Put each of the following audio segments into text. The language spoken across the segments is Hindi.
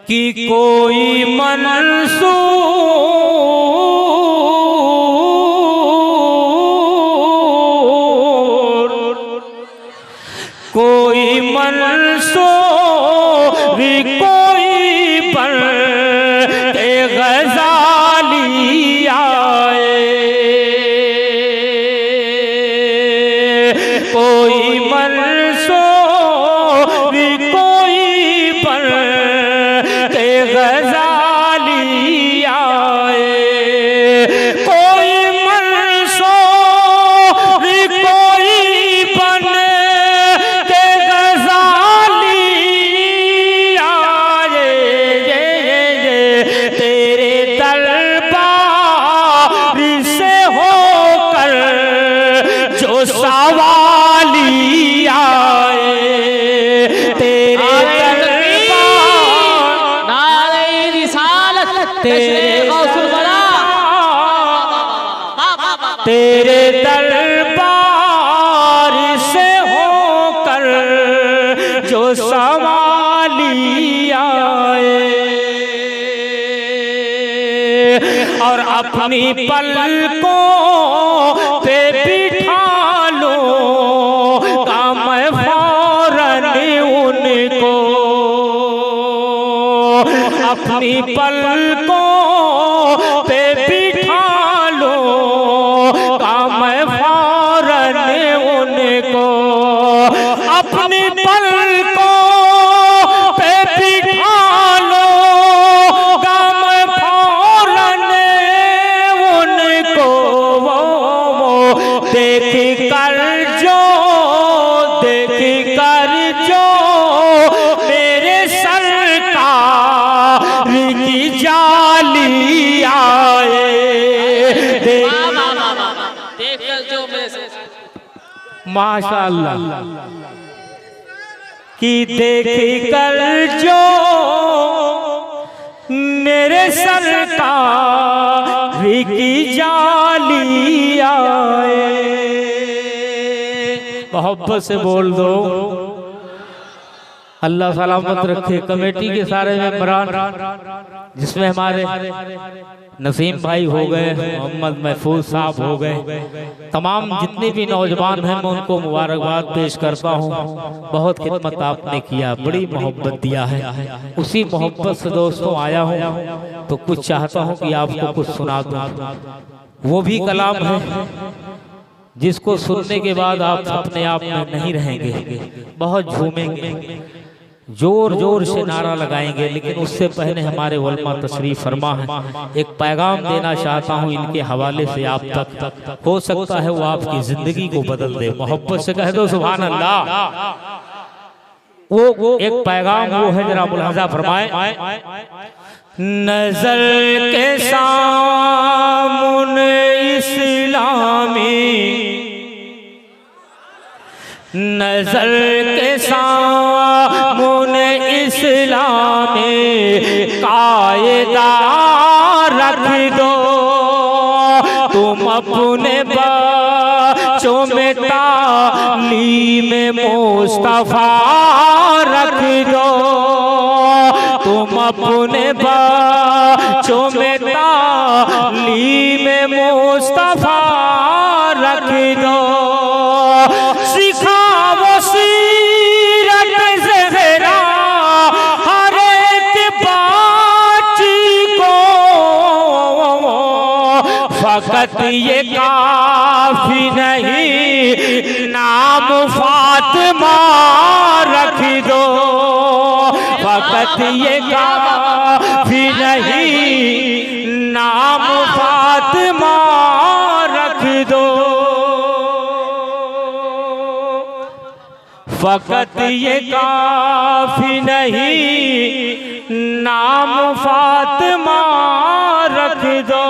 कि कोई मंसूर कोई मंसूर कोई पर के गजाली आए, कोई मंसूर कोई पर के गजाली आए, कोई मंसूर कोई बन के गजाली आए, तेरे दरबार से होकर जो सवाली आए, तेरे दरबार नारे रिसालत तेरे गौसुल बला तेरे दरबार से होकर जो सवाली आए, और अपनी पलकों पे बिठा लो का मैं फौरन उनको, अपनी पलकों पे बिठा लो का मैं फौरन उनको, अपनी पलकों पे बिठा लो का मैं फौरन उनको, देख कर जो मेरे सरकार की जाली आए, देख जो मेरे माशाअल्लाह कि देख कर जो मेरे सरकार की जाली आए, मोहब्बत से बोल दो अल्लाह सलामत रखे। कमेटी के सारे मेंबरान जिसमें हमारे नसीम भाई हो गए, मोहम्मद महफूज साहब हो गए, तमाम जितने भी नौजवान हैं मैं उनको मुबारकबाद पेश करता हूँ। बहुत खिदमत आपने किया, बड़ी मोहब्बत दिया है। उसी मोहब्बत से दोस्तों आया हूँ तो कुछ चाहता हूँ कि आपको कुछ सुना दूँ। वो भी कलाम है जिसको सुनने के बाद आप अपने आप में नहीं रहेंगे, बहुत झूमेंगे, जोर जोर से नारा लगाएंगे। लेकिन उससे पहले हमारे उलमा तशरीफ फरमा है, एक पैगाम देना चाहता हूँ इनके हवाले से आप तक, हो सकता है वो आपकी जिंदगी को बदल दे। मोहब्बत से कह दो सुभान अल्लाह। वो एक पैगाम वो है, जरा मुलाहजा फरमाए। नजर के सामने इस्लामी, नजर के सामने इस्लामी कायदा रख दो, तुम अपने बच्चों में तालीम मुस्तफा रख दो, तुम अपने बच्चों में तालीम मुस्तफा रख दो, सिखाओ सीरत ज़हरा हर एक बच्ची को, फकत ये काफी नहीं नाम फातिमा रख दो, फकत ये काफी नहीं नाम फातिमा रख दो, फकत ये काफी नहीं नाम फातिमा रख दो,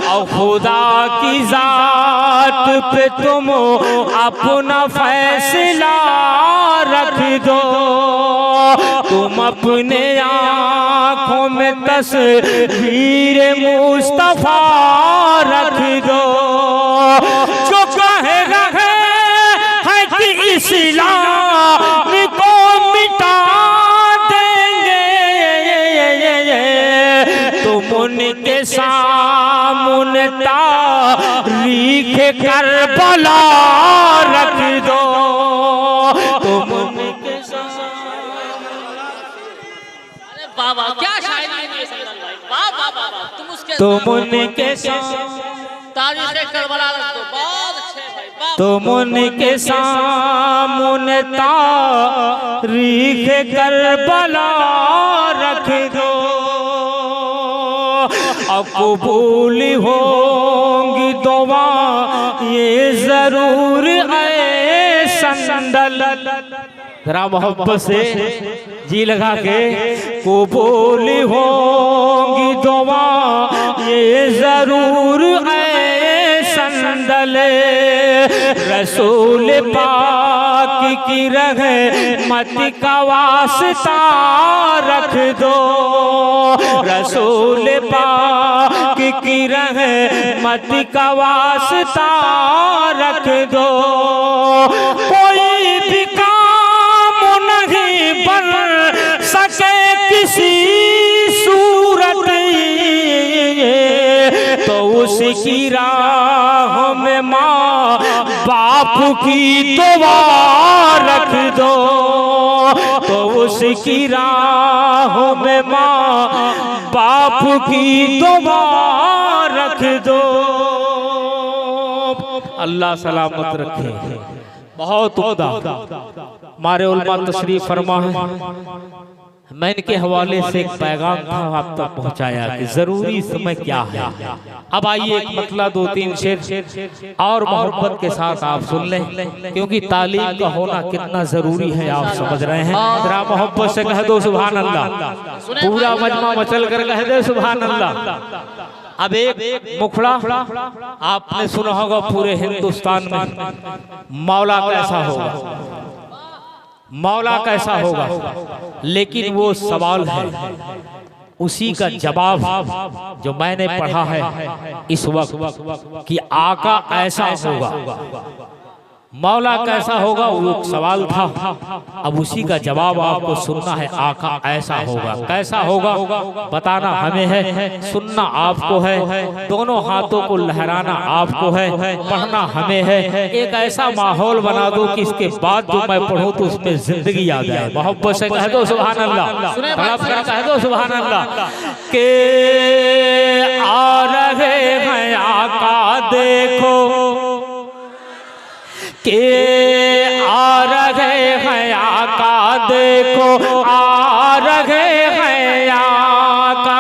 और खुदा की जात पे तुम अपना फैसला रख दो, तुम अपने आँखों में तस्वीर मुस्तफा रख दो, जो कहे रहे है कि इस्लाम को मिटा देंगे तुम उनके सामने तारीख करबला रख दो, तुम उनके बाबा क्या शायरी है सल्लल्लाहु भाई, वाह वाह वाह, तुम उनके तारीख करबला रख दो, बहुत अच्छे भाई, वाह। तुम उनके सामने तारीख करबला रख दो, अब कबूल होंगी दुआ ये जरूर है संदल, जरा मोहब्बत से जी लगा के, कबूल होंगी दुआ ये जरूर है संदल, रसूल पाक की रहमत का वास्ता रख दो, रसूल पाक की रहमत का वास्ता रख दो, कोई भी काम नहीं बन सके किसी सूरत, तो उसकी राह में माँ बाप की दुआ रख दो, तो उसकी राह में माँ बाप की दुआ रख दो। अल्लाह सलामत रखे। बहुत उम्दा हमारे उलमा तशरीफ फरमा है, मैं इनके हवाले से एक पैगाम था आप तक पहुंचाया कि जरूरी समय क्या है। अब आइए एक मतला दो तीन शेर और मोहब्बत के साथ आप सुन लें, क्योंकि तालीम का होना कितना जरूरी है आप समझ रहे हैं। जरा मोहब्बत से कह दो सुभान अल्लाह, पूरा मजमा मचल कर कह दे सुभान अल्लाह। अब एक मुखड़ा आपने सुना होगा पूरे हिंदुस्तान में, मौला कैसा होगा, मौला कैसा होगा, लेकिन वो सवाल है, उसी का जवाब जो मैंने पढ़ा है इस वक्त कि आका ऐसा होगा, मौला कैसा होगा, वो एक सवाल था। अब उसी का जवाब आपको सुनना है, आका ऐसा होगा, कैसा होगा बताना हमें है, सुनना आपको है, दोनों हाथों को लहराना आपको है, पढ़ना हमें है। एक ऐसा माहौल बना दो कि इसके बाद जो मैं पढ़ूं तो उसमें जिंदगी आ जाए। मोहब्बत से कह दो सुभान अल्लाह, तड़प कर कह दो सुभान अल्लाह। के आ रहे हैं आका देखो, के आ रहे हैं आका देखो, आ रहे हैं आका,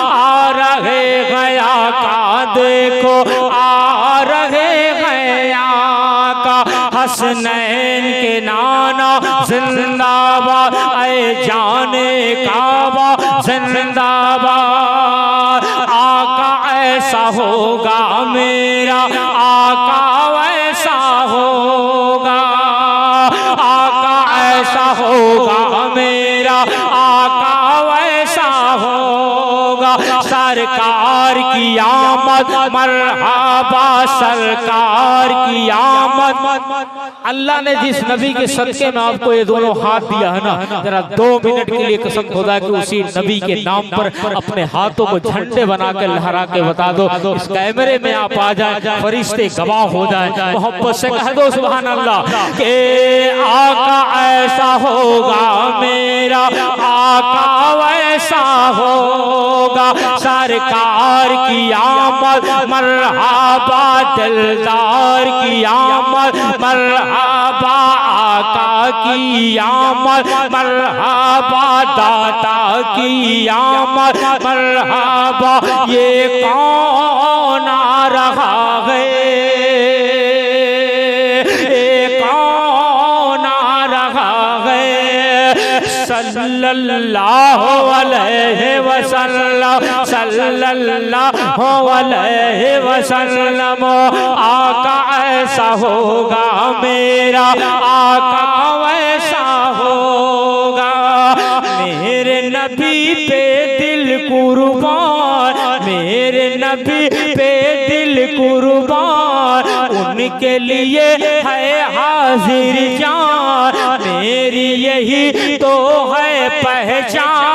आ रहे हैं आका देखो, आ रहे हैं आका, हसनैन के नाना जिंदाबाद, ऐ जाने काबा जिंदाबाद, आका ऐसा होगा मेरा, आका ऐसा होगा, आका ऐसा होगा मेरा, आका ऐसा होगा, सरकार की आमद मरहबा, सरकार की आमद। अल्लाह ने जिस नबी के सदके में आपको ये दोनों हाथ दिया है ना, जरा 2 मिनट के लिए कसम खुदा कि उसी नबी के नाम पर अपने हाथों को झंडे बना के लहरा के बता दो, इस कैमरे में आप आ जाए, फरिश्ते गवाह हो जाए। मोहब्बत से कह दो सुभान अल्लाह के आका ऐसा होगा मेरा, आका वैसा होगा, सरकार की आमद मरहबा, दिलदार की आमद मरहबा, आका की आमद मरहबा, दाता की आमद मरहबा, ये कौन आ रहा है, ये कौन आ रहा है, सल्लल्लाहु अलैहि वसल्लम, सल्लल्लाहु अलैहि वसल्लम, आका ऐसा होगा मेरा, आका वैसा होगा, मेरे नबी पे दिल कुर्बान, मेरे नबी पे दिल कुर्बान, उनके लिए है हाजिर जान, मेरी यही तो है पहचान,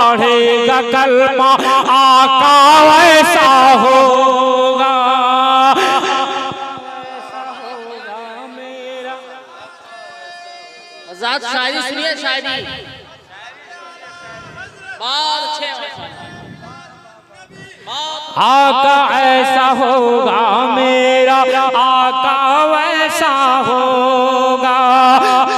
पढ़ेगा कलमा आका वैसा होगा। आजाद शायरी सुनिए, शायरी बहुत अच्छे। आका ऐसा होगा मेरा, आका वैसा होगा।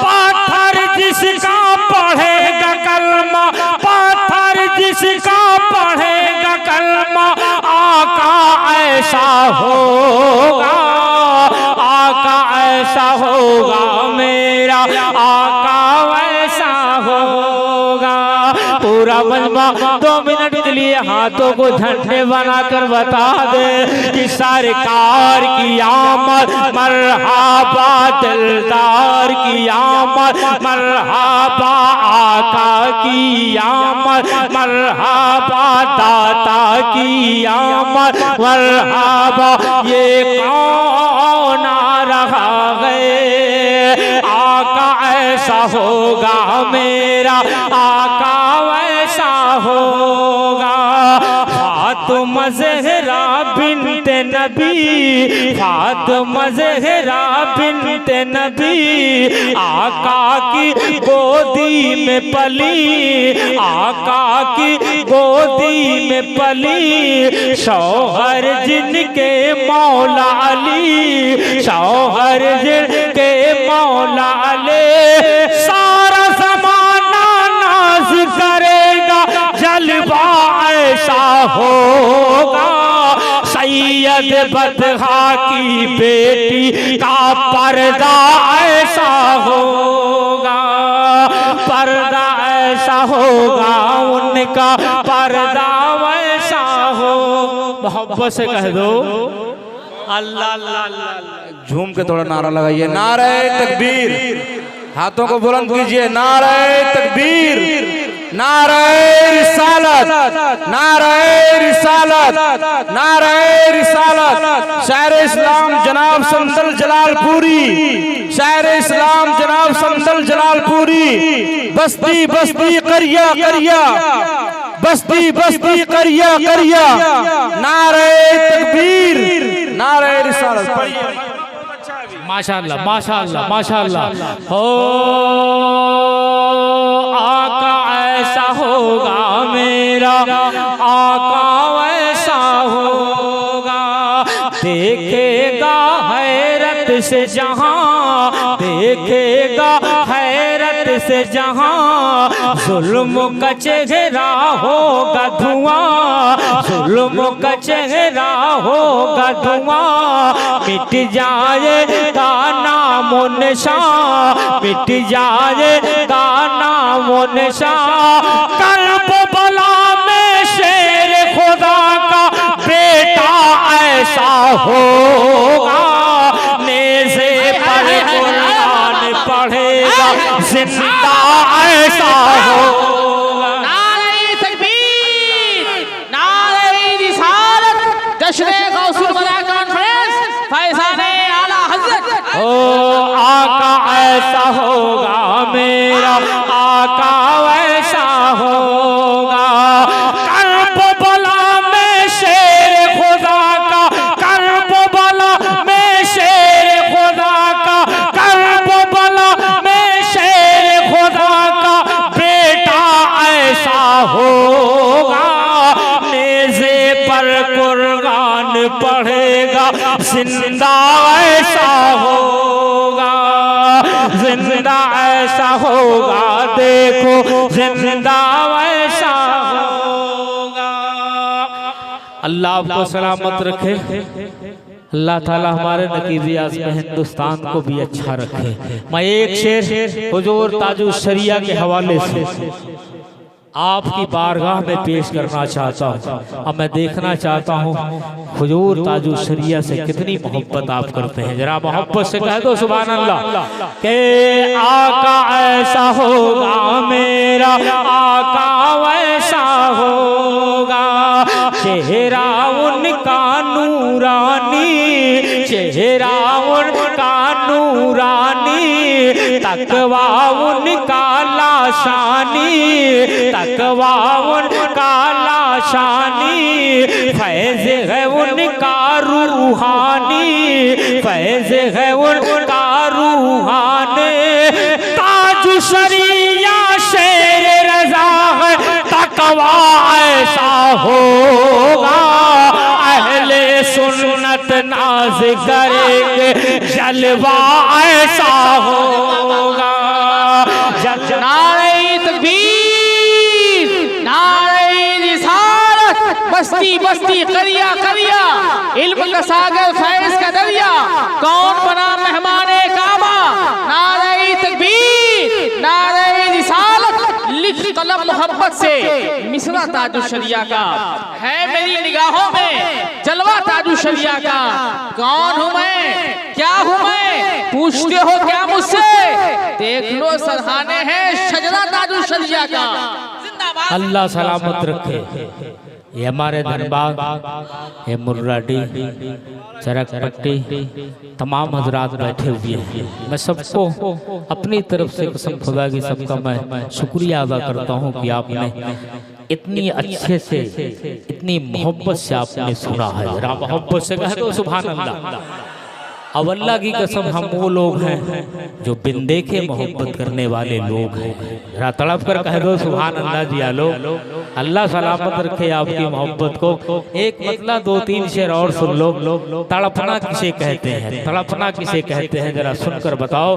पत्थर जिसका पढ़ेगा कलमा, पत्थर जिसका पढ़ेगा कलमा आका ऐसा होगा। आका ऐसा होगा मेरा, आका वैसा होगा। पूरा मजमा 2 मिनट के लिए हाथों को झंडे बनाकर बता दे कि सरकार की आमद, मरहबा दिलदार की आमद, मरहबा आका की आमद, मरहबा दाता की आमद, मरहबा। ये कौन आ रहा है, आका ऐसा होगा मेरा, आका वैसा होगा। फातिमा ज़हरा बिन्ते नबी, फातिमा ज़हरा बिन्ते नबी आका की गोदी में पली, आका की गोदी में पली। शौहर जिनके मौला अली, शौहर जिनके मौला अली। सारा ज़माना नाज़ करेगा, जलवा ऐसा होगा। सैयद बदहा की बेटी का पर्दा ऐसा होगा, पर्दा ऐसा होगा उनका, पर्दा वैसा हो। मोहब्बत से कह दो अल्लाह अल्लाह अल्लाह। झूम के थोड़ा नारा लगाइए, नारे तकबीर। हाथों को बुलंद कीजिए, नारे तकबीर, नारे रिसालत, नारे रिसालत, नारे रिसालत। शायर इस्लाम जनाब समदल जलालपुरी, शायर इस्लाम जनाब समदल जलालपुरी। बस्ती बस्ती करिया करिया, बस्ती बस्ती करिया करिया। नारे तकबीर, नारे रिसालत। माशाअल्लाह माशाअल्लाह माशाअल्लाह। हो आका ऐसा होगा मेरा, आका वैसा होगा। देखेगा हैरत से जहां, देखेगा हैरत से जहां। जुल्म का चेहरा होगा धुआं, जुल्म का चेहरा होगा धुआं। मिट जाएगा नामो निशान, मिट जाएगा नामो निशान। करबला में शेर खुदा का बेटा ऐसा होगा। नेज़े पर कुरान पढ़ेगा, जिंदा ऐसा होगा। नारे तकबीर, नारे रिसालत। जश्न गौसुल बदा कॉन्फ्रेंस, फैज़ाने आला हज़रत। ओ आका ऐसा होगा मेरा, आका वैसा होगा। करबला में शेर खुदा का, करबला में शेर खुदा का, करबला में शेर खुदा का बेटा ऐसा होगा। नेज़े पर कुरान पढ़ेगा, जिंदा ऐसा होगा, जिंदा ऐसा होगा। देखो जिंदा ऐसा होगा। अल्लाह आपको सलामत रखे, अल्लाह ताला हमारे नकीज़ आज़म हिंदुस्तान को भी अच्छा रखे। मैं एक शेर हुजूर ताजुश शरिया के हवाले से आपकी बारगाह में पेश करना चाहता हूँ। अब मैं देखना चाहता हूँ हुजूर ताजुश शरिया से कितनी मोहब्बत आप करते हैं। जरा मोहब्बत से कह दो सुभान अल्लाह। के आका ऐसा होगा मेरा, आका वैसा होगा। चेहरा उनका नूरानी, चेहरा उनका नूरानी। तकवा उनका लाशानी, तकवा उनका लाशानी, फैज है उनका रूहानी, फैज है उनका रूहानी। ताजु शरिया शेर रजा है, तकवा ऐसा होगा, अहले सुन्नत नाज करेंगे, जलवा ऐसा होगा। नारे तकबीर, नारे रिसालत, बस्ती बस्ती करिया करिया, इल्म का सागर फैज का दरिया, कौन बना मेहमाने काबा। नारे तकबीर, नारे रिसालत, लिख कलम मोहब्बत से मिसरा ताजु शरिया का, है मेरी निगाहों में जलवा ताजु शरिया का। कौन हूँ मैं, क्या हूँ मैं, पूछते हो क्या मुझसे, देख लो सरहाने हैं शजरा ताजु शरिया का। अल्लाह सलामत रखे। ये हमारे धनबाद, ये मुर्राडी, चरक पट्टी, तमाम हजरात बैठे हुए हैं। मैं सबको अपनी तरफ से कसम खुदा की सबका मैं शुक्रिया अदा करता हूँ कि आपने इतनी अच्छे से, इतनी मोहब्बत से आपने सुना है। जरा मोहब्बत से कहे तो सुभान अल्लाह। अब अल्लाह की कसम हम वो लोग हैं जो बिन देखे मोहब्बत करने वाले लोग हैं। जरा तड़प कर कह दो सुभान अल्लाह जी। आलो अल्लाह सलामत रखे आपकी मोहब्बत को। एक मतलब दो तीन शेर और सुन लो। तड़पना किसे कहते हैं, तड़पना किसे कहते हैं, जरा सुनकर बताओ।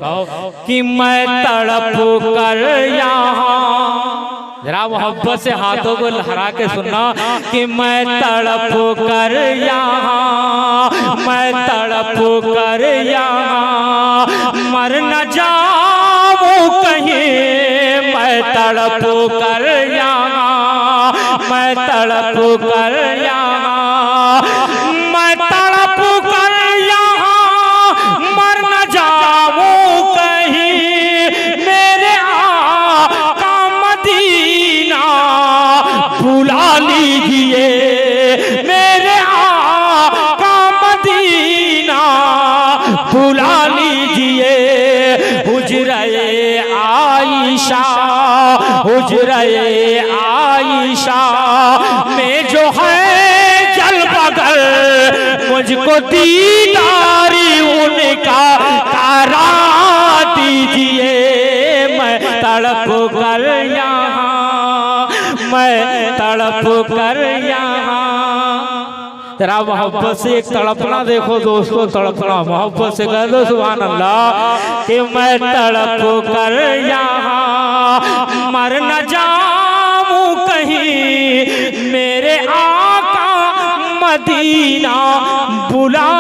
कि मैं तड़प कर यहाँ, जरा मोहब्बत से हाथों को लहरा के सुनना। कि मैं तड़प कर यहाँ, मैं तड़प कर यहाँ, मर न जाऊं कहीं, मैं तड़प कर यहाँ, मैं तड़प कर यहाँ, मैं तड़प कर यहाँ, मर न जाऊं कहीं, मेरे आका मदीना बुला लीजिए, मेरे आका मदीना बुला लीजिए। हुजरे आयशा, हुजरे आयशा में जो है जल बगल, मुझको दीदारी उनका करा दीजिए। मैं तड़प कर यहाँ, मैं तड़प कर यहाँ। जरा मोहब्बत से एक तड़पना देखो दोस्तों, तड़पना मोहब्बत से कह दो सुभान अल्लाह। कि मैं तड़प कर यहाँ, मर न जाऊं कहीं, मेरे आका मदीना बुला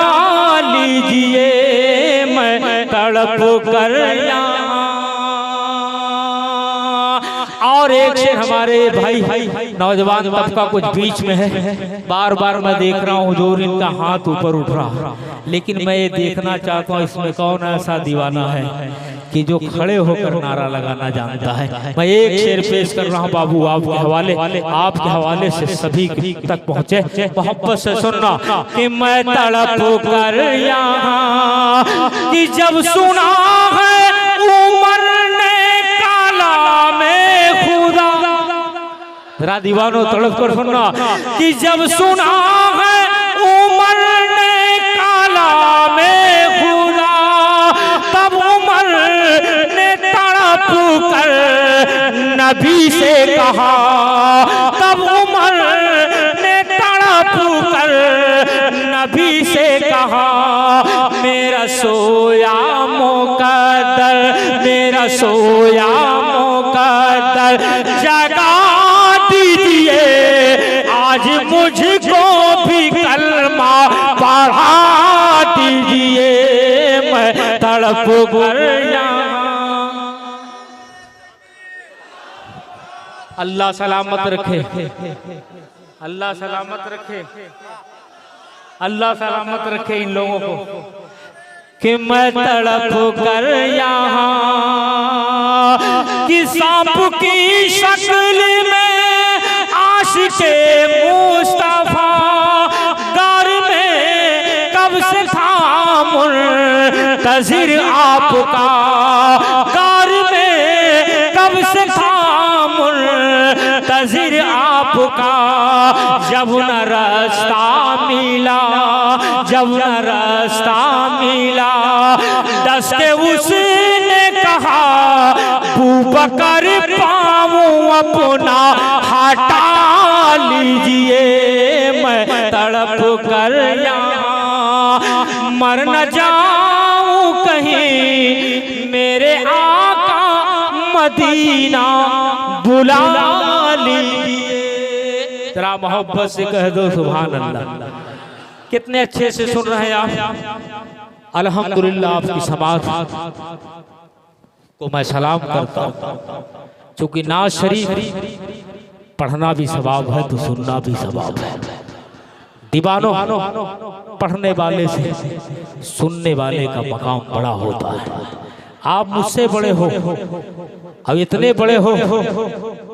लीजिए। मैं तड़प कर यहाँ। और एक शेर हमारे भाई नौजवान तबका कुछ बीच में है, बार बार मैं देख रहा हूँ हुजूर इनका हाथ ऊपर उठ रहा, लेकिन मैं ये देखना चाहता हूँ इसमें कौन ऐसा दीवाना है कि जो खड़े होकर नारा लगाना जानता है। मैं एक शेर पेश कर रहा हूँ बाबू आपके हवाले से सभी तक पहुँचे। मोहब्बत से सुनना। कि मैं तड़प कर यहाँ, कि जब सुना है उमर ने काला में खुदा, जरा दीवानो तड़प कर सुनना। कि जब सुना है उमर ने काला में खुदा, तब उमर ने तड़प कर नबी से कहा, तब उमर ने तड़प कर नबी से कहा। मेरा सोया मुकद्दर, मेरा सोया मुकद्दर जगा दीजिए, आज मुझको भी कलमा पढ़ा दीजिए। मैं तड़प कर यहाँ। अल्लाह सलामत रखे, अल्लाह सलामत रखे, अल्लाह सलामत रखे इन लोगों को। कि मैं तड़प कर यहाँ, कि सांप की शक्ल में आशिके मुस्तफा, गार में कब से था मुंतज़िर आपका, गार में कब से था मुंतज़िर आप आपका जब न रास्ता मिला, जब न रास्ता मिला, दस के उसने कहा बूबकर पाँव अपना हटा लीजिए, मैं तड़प कर यहाँ मर न जाऊं कहीं, मेरे आका मदीना बुला लीजिए। जरा मोहब्बत से कह दो सुभान अल्लाह। कितने अच्छे से सुन रहे हैं आप। अल्हम्दुलिल्लाह आपकी समात को मैं सलाम करता हूँ, क्योंकि नाज शरीफ पढ़ना भी सवाब है तो सुनना भी सवाब है। दीवानों, पढ़ने वाले से सुनने वाले का मकाम बड़ा होता है। आप मुझसे बड़े हो, अब इतने बड़े हो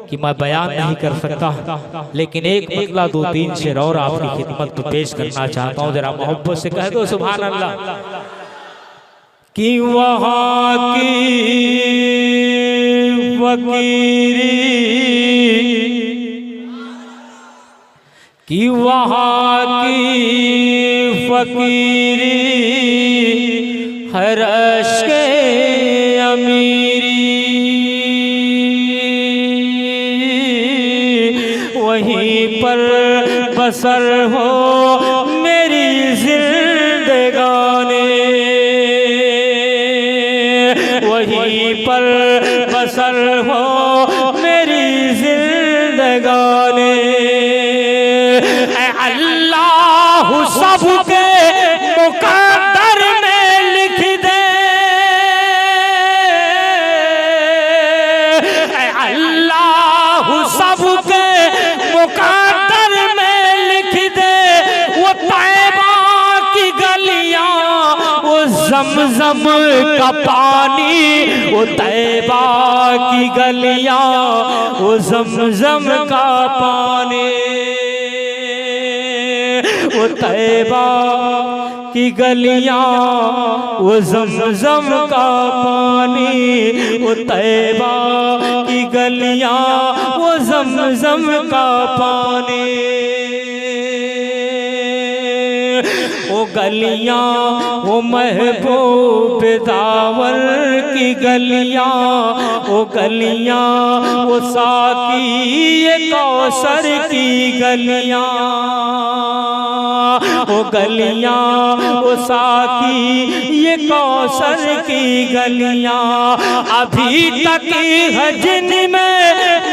कि मैं बयान नहीं कर सकता, लेकिन एक मतला दो तीन शेर और आपकी खिदमत में पेश करना चाहता हूँ। जरा मोहब्बत से कह दो सुभान अल्लाह। कि वहाँ की फकीरी, कि वहाँ की फकीरी हर अश्के अमीरी, वहीं पर बसर हो मेरी जिंदगानी, वहीं पर बसर हो मेरी जिंदगानी। अल्लाह सबके मुकद्दर में लिख दे, अल्लाह सबके मुकद्दर में लिख दे, वो तैबा की गलियां, वो ज़मज़म का पानी, वो तैबा की गलियां, वो ज़मज़म का पानी, वो तैबा की गलियां, वो ज़मज़म का पानी, वो तैबा की गलियां, वो ज़मज़म का पानी। वो गलियां, वो महबूब दावर की गलियां, वो गलियां, वो साकी ये कौसर की गलियां, वो गलियां, वो साकी ये कौसर की गलियां, अभी तक है जिनमें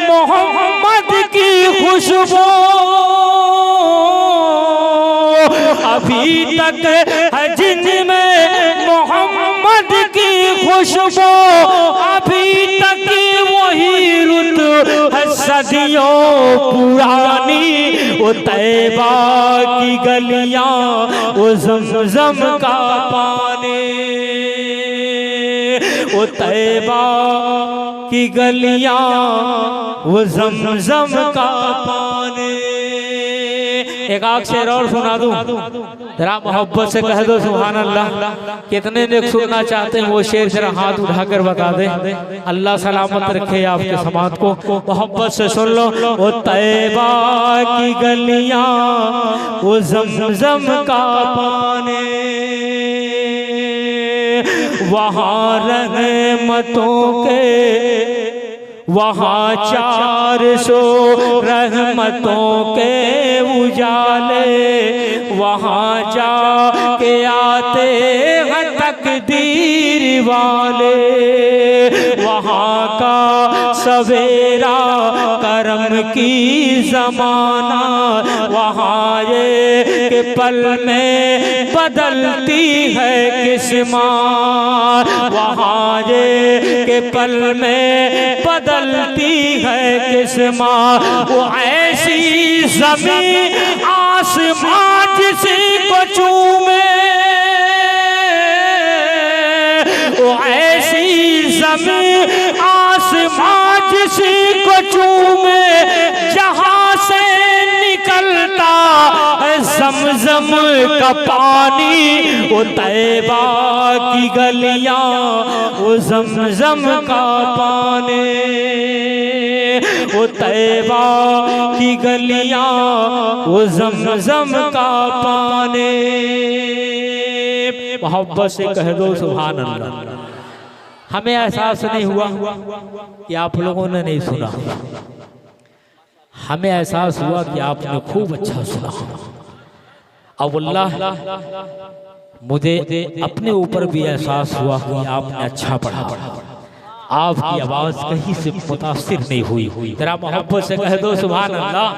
मोहम्मद की खुशबू, अभी तक है जिनमें मोहम्मद की खुशबू, अभी तक वही रुत है सदियों पुरानी, वो तैबा की गलियां, वो ज़मज़म का पानी, वो तैबा की गलियां, वो ज़मज़म का पानी। एक आग शेर और सुना दूं, जरा मोहब्बत से कह दो सुभान अल्लाह। कितने लोग सुनना चाहते हैं वो शेर जरा हाथ उठाकर बता दे। अल्लाह सलामत रखे आपके समात को। मोहब्बत से सुन लो। वो तैबा की गलियां, वो ज़मज़म का पानी, वहाँ रहमतों के, वहाँ 400 रहमतों के उजाले, वहाँ जाके आते हैं तकदीर वाले, वहाँ का सवेरा करम की ज़माना, वहाँ ये के पल में बदलती है किस्मत, वहाँ ये के पल में बदलती है किस्मत। वो ऐसी ज़मीन आसमां जिसी को चूमे, वो ऐसी ज़मीन आसमां जिसी को चूमे, जहाँ से निकलता है ज़मज़म का पानी, वो तैबा की गलियां, वो ज़मज़म का पानी, वो तैबा की की गलियां वो जमजम का पानी। मोहब्बत से कह दो सुभान अल्लाह। हमें एहसास नहीं हुआ कि आप लोगों ने नहीं सुना, हमें एहसास हुआ कि आपने खूब अच्छा सुना। अब अल्लाह मुझे अपने ऊपर भी एहसास हुआ कि आपने अच्छा पढ़ा, आपकी आवाज कहीं से मुतासिर नहीं हुई। जरा मोहब्बत से कह दो सुभान अल्लाह।